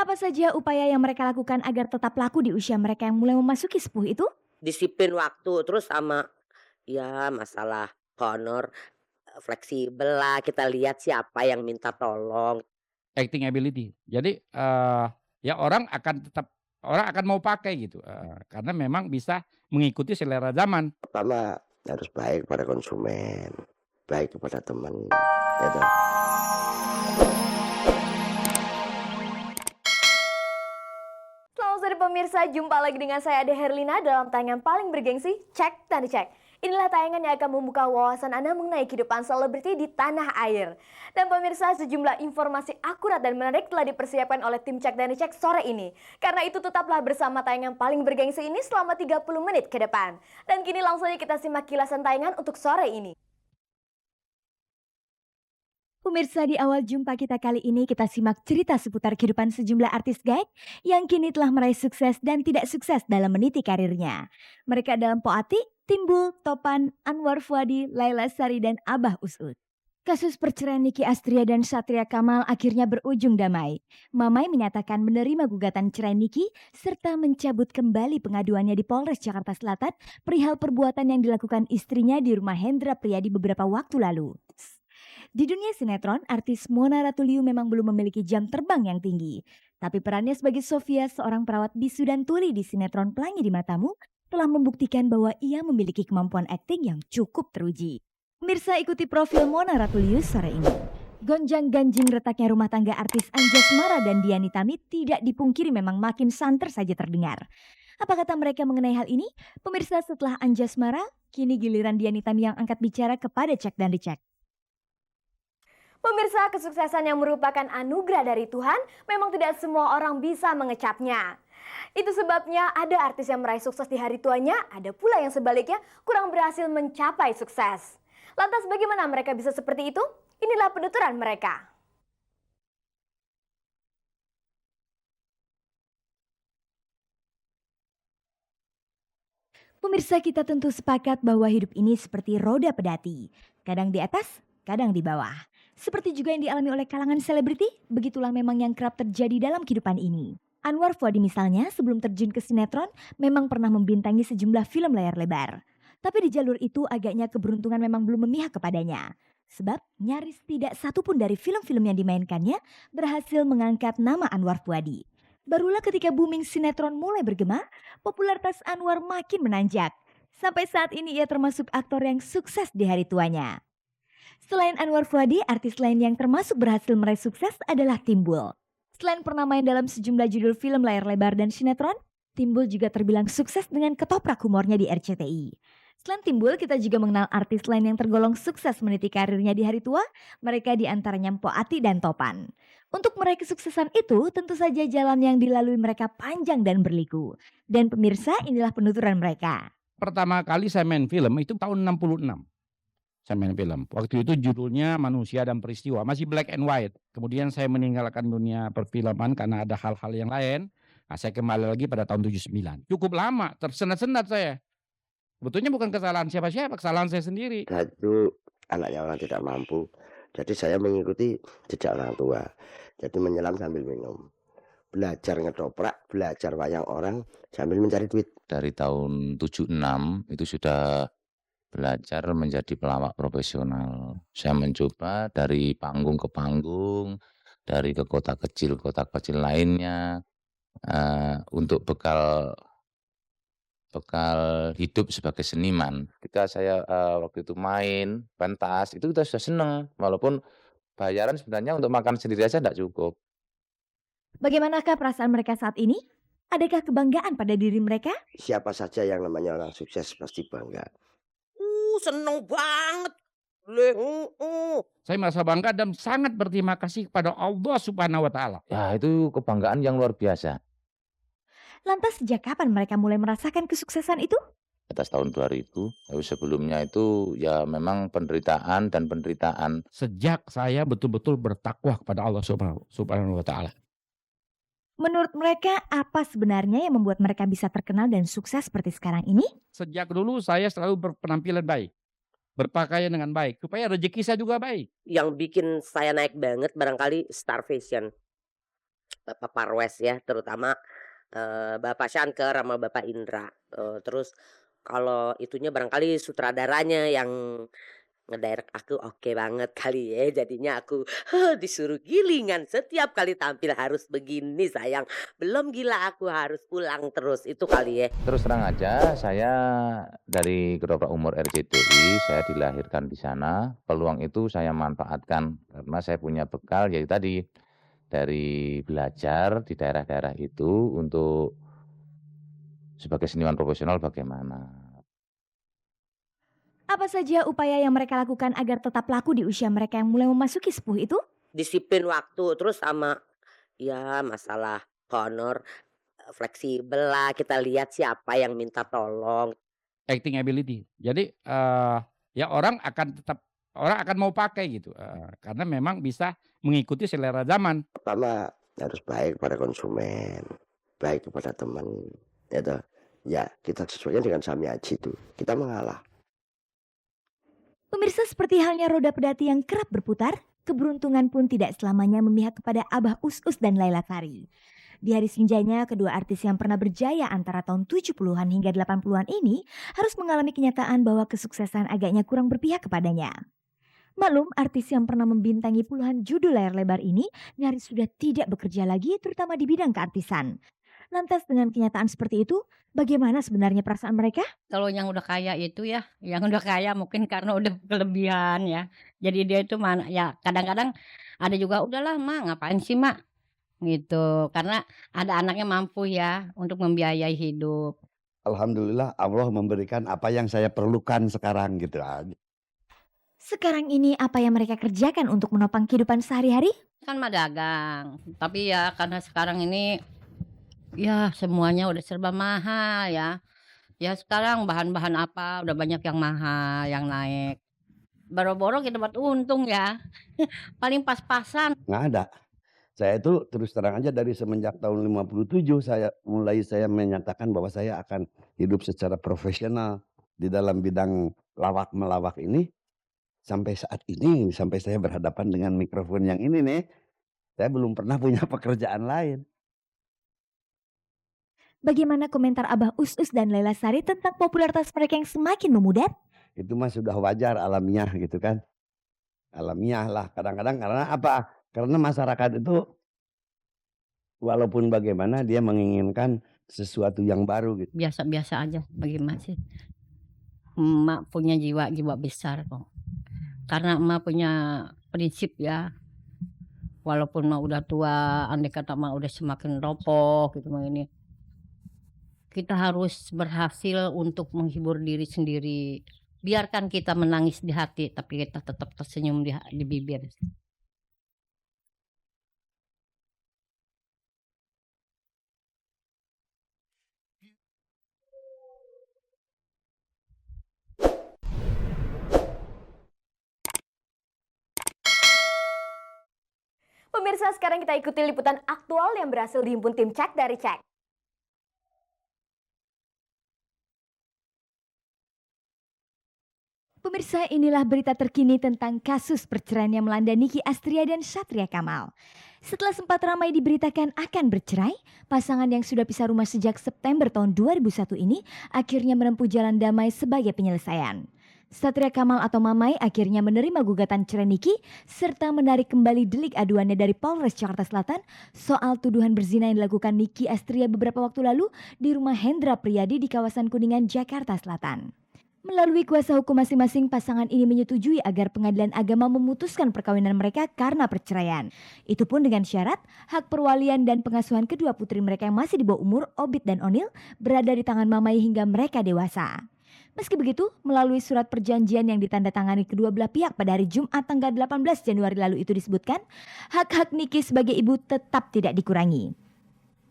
Apa saja upaya yang mereka lakukan agar tetap laku di usia mereka yang mulai memasuki sepuh itu? Disiplin waktu, terus sama ya masalah honor, fleksibel lah, kita lihat siapa yang minta tolong. Acting ability. Jadi, ya orang akan mau pakai gitu, karena memang bisa mengikuti selera zaman. Pertama harus baik pada konsumen, baik kepada teman, ya toh. Selamat sore pemirsa, jumpa lagi dengan saya Ade Herlina dalam tayangan paling bergengsi, Cek dan Dicek. Inilah tayangan yang akan membuka wawasan Anda mengenai kehidupan selebriti di tanah air. Dan pemirsa, sejumlah informasi akurat dan menarik telah dipersiapkan oleh tim Cek dan Dicek sore ini. Karena itu tetaplah bersama tayangan paling bergengsi ini selama 30 menit ke depan. Dan kini langsung saja kita simak kilasan tayangan untuk sore ini. Pemirsa, di awal jumpa kita kali ini kita simak cerita seputar kehidupan sejumlah artis gaek yang kini telah meraih sukses dan tidak sukses dalam meniti karirnya. Mereka adalah Mpok Ati, Timbul, Topan, Anwar Fuadi, Laila Sari, dan Abah Us Us. Kasus perceraian Niki Astria dan Satria Kamal akhirnya berujung damai. Mamai menyatakan menerima gugatan cerai Niki serta mencabut kembali pengaduannya di Polres Jakarta Selatan perihal perbuatan yang dilakukan istrinya di rumah Hendra Priyadi beberapa waktu lalu. Di dunia sinetron, artis Mona Ratuliu memang belum memiliki jam terbang yang tinggi. Tapi perannya sebagai Sofia, seorang perawat bisu dan tuli di sinetron Pelangi di Matamu, telah membuktikan bahwa ia memiliki kemampuan akting yang cukup teruji. Pemirsa, ikuti profil Mona Ratuliu sore ini. Gonjang-ganjing retaknya rumah tangga artis Anjasmara dan Diani Tami tidak dipungkiri memang makin santer saja terdengar. Apa kata mereka mengenai hal ini? Pemirsa, setelah Anjasmara, kini giliran Diani Tami yang angkat bicara kepada Cek dan Dicek. Pemirsa, kesuksesan yang merupakan anugerah dari Tuhan memang tidak semua orang bisa mengecapnya. Itu sebabnya ada artis yang meraih sukses di hari tuanya, ada pula yang sebaliknya kurang berhasil mencapai sukses. Lantas bagaimana mereka bisa seperti itu? Inilah penuturan mereka. Pemirsa, kita tentu sepakat bahwa hidup ini seperti roda pedati. Kadang di atas, kadang di bawah. Seperti juga yang dialami oleh kalangan selebriti, begitulah memang yang kerap terjadi dalam kehidupan ini. Anwar Fuadi misalnya sebelum terjun ke sinetron memang pernah membintangi sejumlah film layar lebar. Tapi di jalur itu agaknya keberuntungan memang belum memihak kepadanya. Sebab nyaris tidak satupun dari film-film yang dimainkannya berhasil mengangkat nama Anwar Fuadi. Barulah ketika booming sinetron mulai bergema, popularitas Anwar makin menanjak. Sampai saat ini ia termasuk aktor yang sukses di hari tuanya. Selain Anwar Fuadi, artis lain yang termasuk berhasil meraih sukses adalah Timbul. Selain pernah main dalam sejumlah judul film layar lebar dan sinetron, Timbul juga terbilang sukses dengan ketoprak humornya di RCTI. Selain Timbul, kita juga mengenal artis lain yang tergolong sukses meniti karirnya di hari tua, mereka diantaranya Mpok Ati dan Topan. Untuk meraih kesuksesan itu, tentu saja jalan yang dilalui mereka panjang dan berliku. Dan pemirsa, inilah penuturan mereka. Pertama kali saya main film itu tahun 66. Saya main film. Waktu itu judulnya Manusia dan Peristiwa, masih black and white. Kemudian saya meninggalkan dunia perfilman karena ada hal-hal yang lain. Nah, saya kembali lagi pada tahun 79. Cukup lama, tersendat-sendat saya. Sebetulnya bukan kesalahan siapa-siapa, kesalahan saya sendiri. Saya itu anaknya orang tidak mampu, jadi saya mengikuti jejak orang tua. Jadi menyelam sambil minum, belajar ngedoprak, belajar wayang orang sambil mencari duit. Dari tahun 76 itu sudah belajar menjadi pelawak profesional. Saya mencoba dari panggung ke panggung, dari ke kota kecil lainnya, untuk bekal hidup sebagai seniman. Ketika saya waktu itu main pentas, itu kita sudah seneng, walaupun bayaran sebenarnya untuk makan sendiri aja tidak cukup. Bagaimanakah perasaan mereka saat ini? Adakah kebanggaan pada diri mereka? Siapa saja yang namanya orang sukses pasti bangga. Seneng banget. Saya merasa bangga dan sangat berterima kasih kepada Allah Subhanahu wa Ta'ala. Ya, itu kebanggaan yang luar biasa. Lantas sejak kapan mereka mulai merasakan kesuksesan itu? Atas tahun 2000, sebelumnya itu ya memang penderitaan. Sejak saya betul-betul bertakwa kepada Allah Subhanahu wa Ta'ala. Menurut mereka, apa sebenarnya yang membuat mereka bisa terkenal dan sukses seperti sekarang ini? Sejak dulu saya selalu berpenampilan baik, berpakaian dengan baik, supaya rezeki saya juga baik. Yang bikin saya naik banget barangkali Star Fashion. Bapak Parwes ya, terutama, Bapak Shankar sama Bapak Indra. Terus kalau itunya barangkali sutradaranya yang ngedirect aku oke banget kali ya, jadinya aku disuruh gilingan setiap kali tampil harus begini sayang, belum gila aku harus ulang terus, itu kali ya. Terus terang aja, saya dari Ketoprak Umur RCTI, saya dilahirkan di sana. Peluang itu saya manfaatkan karena saya punya bekal yaitu tadi dari belajar di daerah-daerah itu untuk sebagai seniman profesional bagaimana. Apa saja upaya yang mereka lakukan agar tetap laku di usia mereka yang mulai memasuki sepuh itu? Disiplin waktu, terus sama ya masalah honor, fleksibel lah, kita lihat siapa yang minta tolong. Acting ability. Jadi, ya orang akan mau pakai gitu, karena memang bisa mengikuti selera zaman. Pertama harus baik pada konsumen, baik kepada teman, gitu. Ya kita sesuaikan dengan Samiaji itu, kita mengalah. Pemirsa, seperti halnya roda pedati yang kerap berputar, keberuntungan pun tidak selamanya memihak kepada Abah Us-Us dan Laila Sari. Di hari senjanya, kedua artis yang pernah berjaya antara tahun 70-an hingga 80-an ini harus mengalami kenyataan bahwa kesuksesan agaknya kurang berpihak kepadanya. Maklum, artis yang pernah membintangi puluhan judul layar lebar ini nyaris sudah tidak bekerja lagi, terutama di bidang keartisan. Lantas dengan kenyataan seperti itu, bagaimana sebenarnya perasaan mereka? Kalau yang udah kaya itu ya, yang udah kaya mungkin karena udah kelebihan ya. Jadi dia itu mana ya kadang-kadang ada juga udahlah mak ngapain sih mak gitu. Karena ada anaknya mampu ya untuk membiayai hidup. Alhamdulillah Allah memberikan apa yang saya perlukan sekarang gitu aja. Sekarang ini apa yang mereka kerjakan untuk menopang kehidupan sehari-hari? Kan mah dagang. Tapi ya karena sekarang ini ya semuanya udah serba mahal ya. Ya sekarang bahan-bahan apa udah banyak yang mahal, yang naik. Boro-boro kita dapat untung ya. Paling pas-pasan. Nggak ada. Saya itu terus terang aja dari semenjak tahun 57 saya menyatakan bahwa saya akan hidup secara profesional di dalam bidang lawak melawak ini. Sampai saat ini, sampai saya berhadapan dengan mikrofon yang ini nih, saya belum pernah punya pekerjaan lain. Bagaimana komentar Abah Us-Us dan Laila Sari tentang popularitas mereka yang semakin memudar? Itu mah sudah wajar alamiah gitu kan. Alamiah lah kadang-kadang karena apa? Karena masyarakat itu walaupun bagaimana dia menginginkan sesuatu yang baru gitu. Biasa-biasa aja bagaimana sih. Emak punya jiwa besar kok. Karena emak punya prinsip ya. Walaupun emak udah tua, andai kata emak udah semakin ropoh gitu mah ini. Kita harus berhasil untuk menghibur diri sendiri. Biarkan kita menangis di hati, tapi kita tetap tersenyum di bibir. Pemirsa, sekarang kita ikuti liputan aktual yang berhasil dihimpun tim Cek dari Cek. Pemirsa, inilah berita terkini tentang kasus perceraian yang melanda Niki Astria dan Satria Kamal. Setelah sempat ramai diberitakan akan bercerai, pasangan yang sudah pisah rumah sejak September tahun 2001 ini akhirnya menempuh jalan damai sebagai penyelesaian. Satria Kamal atau Mamai akhirnya menerima gugatan cerai Niki serta menarik kembali delik aduannya dari Polres Jakarta Selatan soal tuduhan berzina yang dilakukan Niki Astria beberapa waktu lalu di rumah Hendra Priyadi di kawasan Kuningan, Jakarta Selatan. Melalui kuasa hukum masing-masing, pasangan ini menyetujui agar pengadilan agama memutuskan perkawinan mereka karena perceraian. Itu pun dengan syarat hak perwalian dan pengasuhan kedua putri mereka yang masih di bawah umur, Obit dan Onil, berada di tangan Mamai hingga mereka dewasa. Meski begitu, melalui surat perjanjian yang ditandatangani kedua belah pihak pada hari Jumat tanggal 18 Januari lalu itu disebutkan, hak-hak Niki sebagai ibu tetap tidak dikurangi.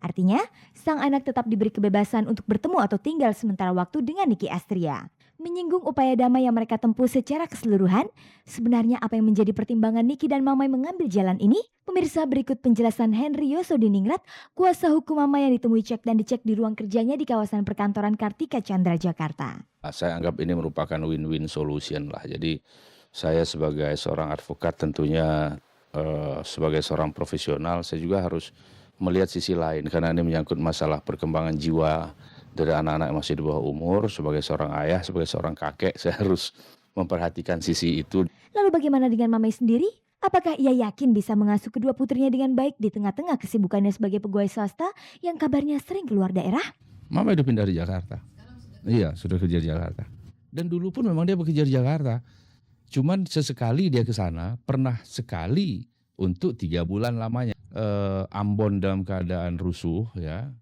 Artinya, sang anak tetap diberi kebebasan untuk bertemu atau tinggal sementara waktu dengan Niki Astria. Menyinggung upaya damai yang mereka tempuh secara keseluruhan, sebenarnya apa yang menjadi pertimbangan Niki dan Mamai mengambil jalan ini? Pemirsa, berikut penjelasan Henry Yosodiningrat, kuasa hukum Mamai yang ditemui Cek dan dicek di ruang kerjanya di kawasan perkantoran Kartika Chandra, Jakarta. Saya anggap ini merupakan win-win solution lah. Jadi saya sebagai seorang advokat tentunya sebagai seorang profesional saya juga harus melihat sisi lain karena ini menyangkut masalah perkembangan jiwa dari anak-anak yang masih di bawah umur. Sebagai seorang ayah, sebagai seorang kakek, saya harus memperhatikan sisi itu. Lalu bagaimana dengan Mamai sendiri? Apakah ia yakin bisa mengasuh kedua putrinya dengan baik di tengah-tengah kesibukannya sebagai pegawai swasta yang kabarnya sering keluar daerah? Mama udah pindah di Jakarta. Iya, sudah kerja di Jakarta. Dan dulu pun memang dia bekerja di Jakarta. Cuman sesekali dia ke sana, pernah sekali untuk 3 bulan lamanya. Ambon dalam keadaan rusuh ya.